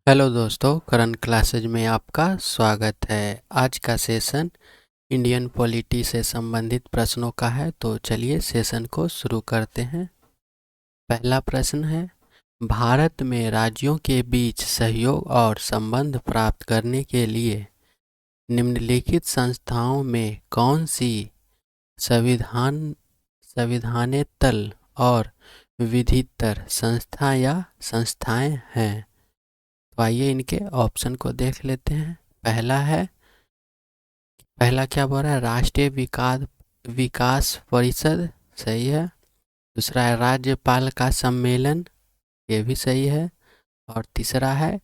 Hello दोस्तों, current classes में आपका स्वागत है। आज का सेशन इंडियन पॉलिटी से संबंधित प्रश्नों का है, तो चलिए सेशन को शुरू करते हैं। पहला प्रश्न है, भारत में राज्यों के बीच सहयोग और संबंध प्राप्त करने के लिए निम्नलिखित संस्थाओं में कौन सी संविधानेतर और विधितर संस्था या संस्थाएं हैं? तो आइए इनके ऑप्शन को देख लेते हैं। पहला क्या बोल रहा है? राष्ट्रीय विकास विकास परिषद, सही है। दूसरा है राज्यपाल का सम्मेलन, ये भी सही है। और तीसरा है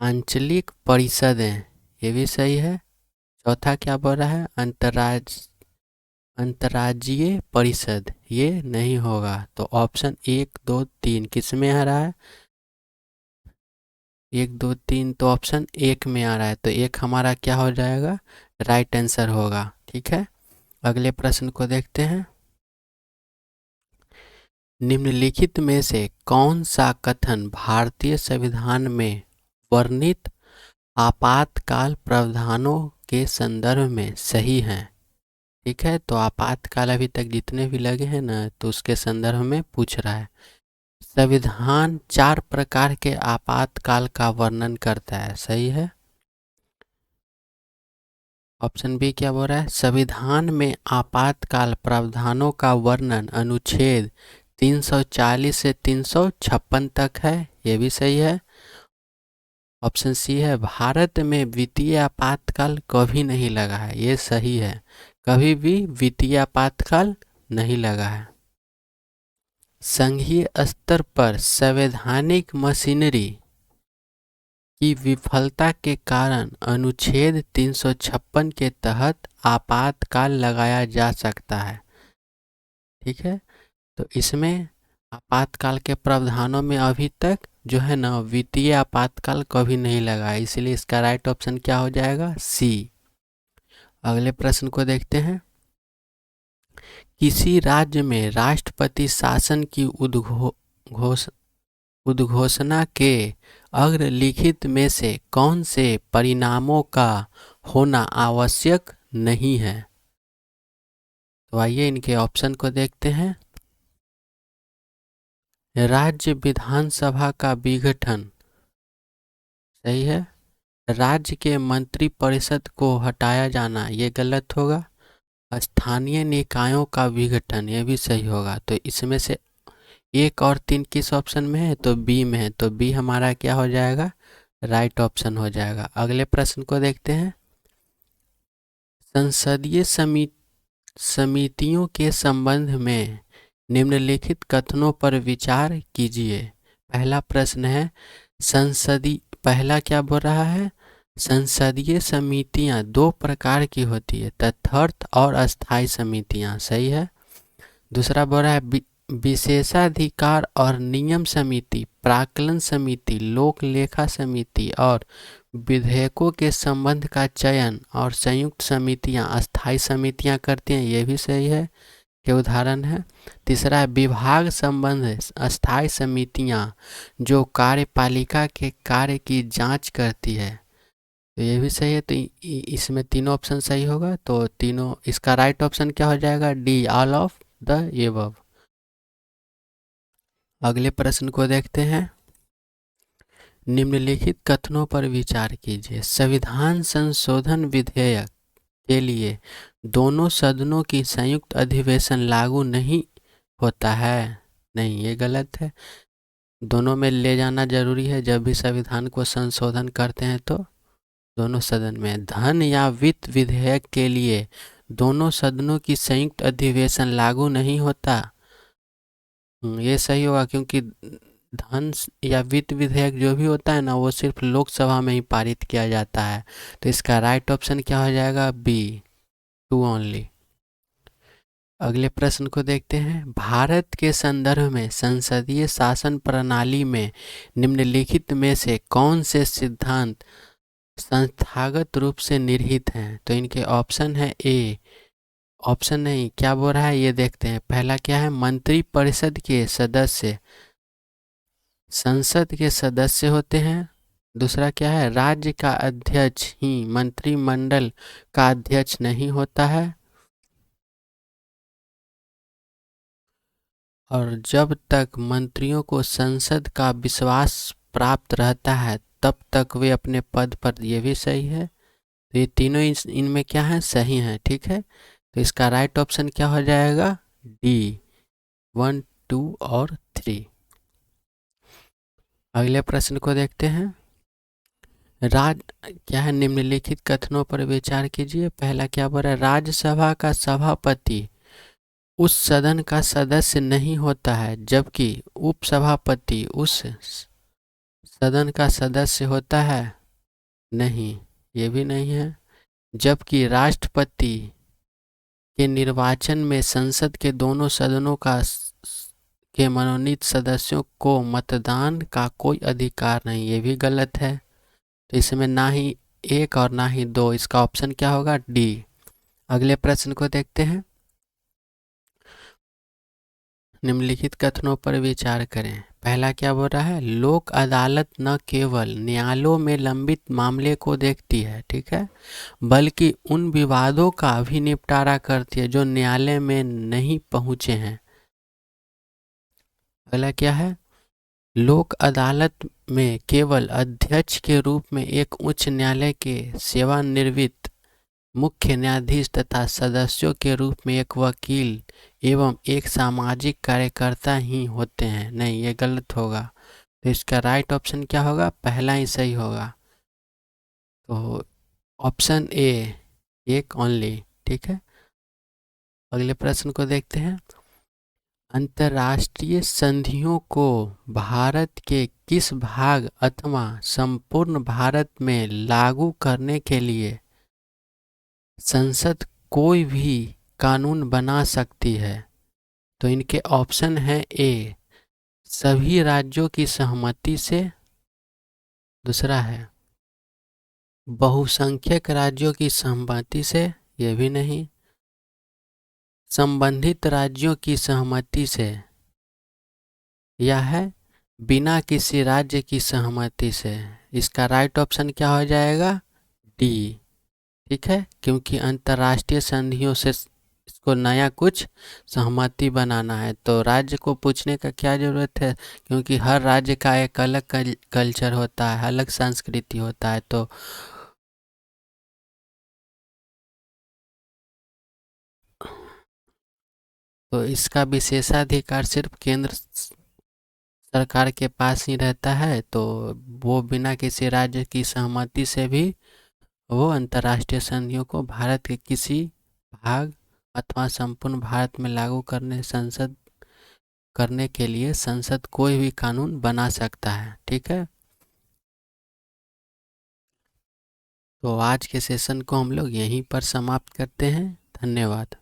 आंचलिक परिषदें, ये भी सही है। चौथा क्या बोल रहा है? अंतर्राज्यीय परिषद, ये नहीं होगा। तो ऑप्शन 1, 2, 3 किस में आ रहा है? 1, 2, 3 तो ऑप्शन 1 में आ रहा है, तो एक हमारा क्या हो जाएगा? राइट आंसर होगा। ठीक है, अगले प्रश्न को देखते हैं। निम्नलिखित में से कौन सा कथन भारतीय संविधान में वर्णित आपातकाल प्रावधानों के संदर्भ में सही है? ठीक है, तो आपातकाल अभी तक जितने भी लगे हैं ना, तो उसके संदर्भ में पूछ रहा है। संविधान 4 प्रकार के आपातकाल का वर्णन करता है, सही है। ऑप्शन बी क्या बोल रहा है? संविधान में आपातकाल प्रावधानों का वर्णन अनुच्छेद 340 से 356 तक है, ये भी सही है। ऑप्शन सी है, भारत में वित्तीय आपातकाल कभी नहीं लगा है, ये सही है। कभी भी वित्तीय आपातकाल नहीं लगा है। संघीय स्तर पर संवैधानिक मशीनरी की विफलता के कारण अनुच्छेद 356 के तहत आपातकाल लगाया जा सकता है। ठीक है, तो इसमें आपातकाल के प्रावधानों में अभी तक जो है ना, वित्तीय आपातकाल कभी नहीं लगा है, इसलिए इसका राइट ऑप्शन क्या हो जाएगा? सी। अगले प्रश्न को देखते हैं। किसी राज्य में राष्ट्रपति शासन की उद्घोषणा के अग्रलिखित में से कौन से परिणामों का होना आवश्यक नहीं है? तो आइए इनके ऑप्शन को देखते हैं। राज्य विधानसभा का विघटन, सही है। राज्य के मंत्रिपरिषद को हटाया जाना, ये गलत होगा। स्थानीय निकायों का विघटन, ये भी सही होगा। तो इसमें से 1 और 3 किस ऑप्शन में है? तो बी में है, तो बी हमारा क्या हो जाएगा? राइट ऑप्शन हो जाएगा। अगले प्रश्न को देखते हैं। संसदीय समितियों के संबंध में निम्नलिखित कथनों पर विचार कीजिए। पहला प्रश्न है, पहला क्या बोल रहा है? संसदीय समितियां 2 प्रकार की होती है, तथार्थ और अस्थायी समितियां, सही है। दूसरा बोल रहा है विशेषाधिकार और नियम समिति, प्राक्कलन समिति, लोक लेखा समिति और विधेयकों के संबंध का चयन और संयुक्त समितियां अस्थायी समितियां करती हैं, ये भी सही है, के उदाहरण है। तीसरा है विभाग संबंध अस्थायी समितियां जो कार्यपालिका के कार्य की जांच करती है, तो ये भी सही है। तो इसमें तीनों ऑप्शन सही होगा, तो तीनों, इसका राइट ऑप्शन क्या हो जाएगा? D, all of the above. अगले प्रश्न को देखते हैं। निम्नलिखित कथनों पर विचार कीजिए। संविधान संशोधन विधेयक के लिए दोनों सदनों की संयुक्त अधिवेशन लागू नहीं होता है। नहीं, ये गलत है। दोनों में ले जाना जरूरी है। जब भी संविधान को संशोधन करते हैं तो दोनों सदन में। धन या वित्त विधेयक के लिए दोनों सदनों की संयुक्त अधिवेशन लागू नहीं होता। ये सही होगा, क्योंकि धन या वित्त विधेयक जो भी होता है ना, वो सिर्फ लोकसभा में ही पारित किया जाता है। तो इसका राइट ऑप्शन क्या हो जाएगा? B, 2 only. अगले प्रश्न को देखते हैं। भारत के संदर्भ में संसदीय शासन प्रणाली में निम्नलिखित में से कौन से सिद्धांत संस्थागत रूप से निहित हैं? तो इनके ऑप्शन है ए, ऑप्शन नहीं, क्या बोल रहा है ये देखते हैं। पहला क्या है? मंत्रिपरिषद के सदस्य संसद के सदस्य होते हैं। दूसरा क्या है, राज्य का अध्यक्ष ही मंत्रिमंडल का अध्यक्ष नहीं होता है। और जब तक मंत्रियों को संसद का विश्वास प्राप्त रहता है तब तक वे अपने पद पर, ये भी सही है। तो ये तीनों इनमें क्या है, सही है। ठीक है, तो इसका राइट ऑप्शन क्या हो जाएगा, डी, 1, 2 और 3। अगले प्रश्न को देखते हैं। राज क्या है, निम्नलिखित कथनों पर विचार कीजिए। पहला क्या बोल रहा है, राज्यसभा का सभापति उस सदन का सदस्य नहीं होता है जबकि उपसभापति उस सदन का सदस्य होता है। नहीं, ये भी नहीं है। जबकि राष्ट्रपति के निर्वाचन में संसद के दोनों सदनों के मनोनीत सदस्यों को मतदान का कोई अधिकार नहीं, ये भी गलत है। तो इसमें ना ही 1 और ना ही 2, इसका ऑप्शन क्या होगा, डी। अगले प्रश्न को देखते हैं। निम्नलिखित कथनों पर विचार करें। पहला क्या बोल रहा है, लोक अदालत न केवल न्यायालयों में लंबित मामले को देखती है, ठीक है, बल्कि उन विवादों का भी निपटारा करती है जो न्यायालय में नहीं पहुंचे हैं। अगला क्या है, लोक अदालत में केवल अध्यक्ष के रूप में एक उच्च न्यायालय के सेवानिवृत्त मुख्य न्यायाधीश तथा सदस्यों के रूप में एक वकील एवं एक सामाजिक कार्यकर्ता ही होते हैं। नहीं, ये गलत होगा। तो इसका राइट ऑप्शन क्या होगा, पहला ही सही होगा। तो ऑप्शन ए, एक ओनली। ठीक है, अगले प्रश्न को देखते हैं। अंतर्राष्ट्रीय संधियों को भारत के किस भाग अथवा संपूर्ण भारत में लागू करने के लिए संसद कोई भी कानून बना सकती है? तो इनके ऑप्शन है, ए सभी राज्यों की सहमति से, दूसरा है बहुसंख्यक राज्यों की सहमति से, ये भी नहीं, संबंधित राज्यों की सहमति से, या है बिना किसी राज्य की सहमति से। इसका राइट ऑप्शन क्या हो जाएगा, डी। ठीक है, क्योंकि अंतर्राष्ट्रीय संधियों से इसको नया कुछ सहमति बनाना है तो राज्य को पूछने का क्या ज़रूरत है, क्योंकि हर राज्य का एक अलग कल्चर होता है, अलग संस्कृति होता है। तो इसका विशेषाधिकार सिर्फ केंद्र सरकार के पास ही रहता है। तो वो बिना किसी राज्य की सहमति से भी वो अंतर्राष्ट्रीय संधियों को भारत के किसी भाग अथवा संपूर्ण भारत में लागू करने के लिए संसद कोई भी कानून बना सकता है। ठीक है, तो आज के सेशन को हम लोग यहीं पर समाप्त करते हैं। धन्यवाद।